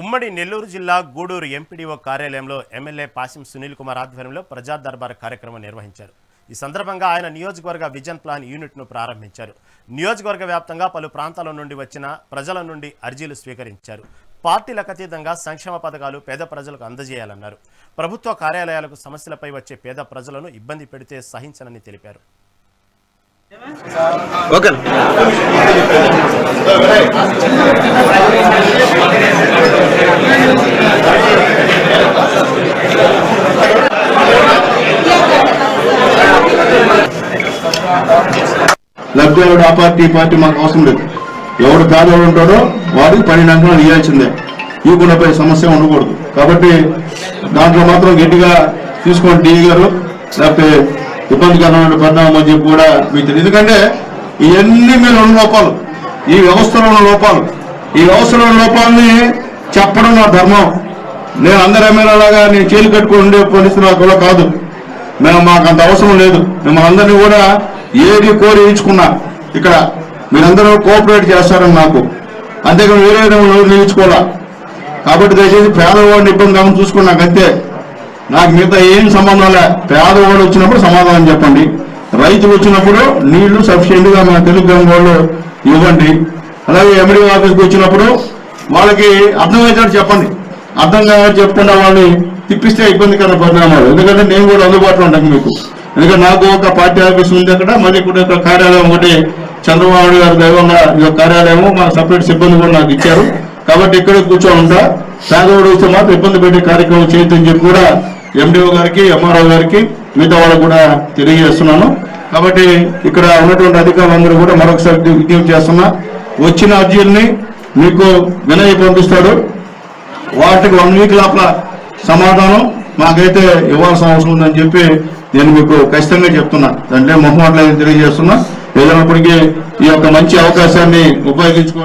ఉమ్మడి నెల్లూరు జిల్లా గూడూరు ఎంపీడీఓ కార్యాలయంలో ఎమ్మెల్యే పాసిం సునీల్ కుమార్ ఆధ్వర్యంలో ప్రజా దర్బార్ కార్యక్రమం నిర్వహించారు. ఈ సందర్భంగా ఆయన నియోజకవర్గ విజన్ ప్లాన్ యూనిట్ను ప్రారంభించారు. నియోజకవర్గ వ్యాప్తంగా పలు ప్రాంతాల నుండి వచ్చిన ప్రజల నుండి అర్జీలు స్వీకరించారు. పార్టీలకు అతీతంగా సంక్షేమ పథకాలు పేద ప్రజలకు అందజేయాలన్నారు. ప్రభుత్వ కార్యాలయాలకు సమస్యలపై వచ్చే పేద ప్రజలను ఇబ్బంది పెడితే సహించనని తెలిపారు. లబ్ధివాడు ఆ పార్టీ మాకు అవసరం లేదు. ఎవడు పేదవాడు ఉంటాడో వాడికి 12 అంకణాలు ఇవ్వాల్సిందే. ఇవ్వకుండా సమస్య ఉండకూడదు. కాబట్టి దాంట్లో మాత్రం గట్టిగా తీసుకోండి డీ గారు. లేకపోతే ఇబ్బందికరమైన పరిణామం అని చెప్పి కూడా మీకు తెలియదు. ఎందుకంటే ఇవన్నీ మీరు ఉన్న లోపాలు, ఈ వ్యవస్థలో ఉన్న లోపాలు, ఈ వ్యవస్థలో ఉన్న లోపాలని చెప్పడం నా ధర్మం. నేను అందరి ఎమ్మెల్యేలాగా నేను చేలు కట్టుకుని ఉండే పరిస్థితి నాకు కూడా కాదు. మాకు అంత అవసరం లేదు. మిమ్మల్ని అందరినీ కూడా ఏది కోరి ఇచ్చుకున్నా ఇక్కడ మీరందరూ కోఆపరేట్ చేస్తారని నాకు, అంతేకాని వేరే నిలుచుకోవాలా. కాబట్టి దయచేసి పేదవాడిని ఇబ్బంది కాకుండా చూసుకుని నాకు అంతే. నాకు మిగతా ఏం సంబంధం లే. పేదవాడు వచ్చినప్పుడు సమాధానం చెప్పండి. రైతులు వచ్చినప్పుడు నీళ్లు సఫిషియెంట్గా మన తెలుగు వాళ్ళు ఇవ్వండి. అలాగే ఎండీ ఆఫీస్కి వచ్చినప్పుడు వాళ్ళకి అర్థమయ్యేటట్టు చెప్పండి. అర్థం కావాలి చెప్పకుండా వాళ్ళని తిప్పిస్తే ఇబ్బందికర పరిణామాలు. ఎందుకంటే నేను కూడా అందుబాటులో ఉంటాను మీకు. ఎందుకంటే నాకు ఒక పార్టీ ఆఫీస్ ఉంది అక్కడ, మళ్ళీ ఇక్కడ కార్యాలయం ఒకటి చంద్రబాబు గారి దైవంగా ఈ కార్యాలయము మన సపరేట్ సిబ్బంది కూడా నాకు ఇచ్చారు. కాబట్టి ఇక్కడ కూర్చొని ఉంటా. పేదవాడు వస్తే మాత్రం ఇబ్బంది పెట్టే కార్యక్రమం చేయొద్దని చెప్పి కూడా ఎండిఓ గారికి, ఎంఆర్ఓ గారికి, మిగతా వాళ్ళకు కూడా తెలియజేస్తున్నాను. కాబట్టి ఇక్కడ ఉన్నటువంటి అధికారులందరూ కూడా మరొకసారి విజ్ఞప్తి చేస్తున్నా, వచ్చిన అర్జీల్ని మీకు వినయ్ పంపిస్తాడు. వాటికి 1 వీక్ లోపల సమాధానం మాకైతే ఇవ్వాల్సిన అవసరం ఉందని చెప్పి నేను మీకు ఖచ్చితంగా చెప్తున్నా. అంటే మొహమాటలేదని తెలియజేస్తున్నా. ఏదైనప్పటికీ ఈ యొక్క మంచి అవకాశాన్ని ఉపయోగించుకోండి.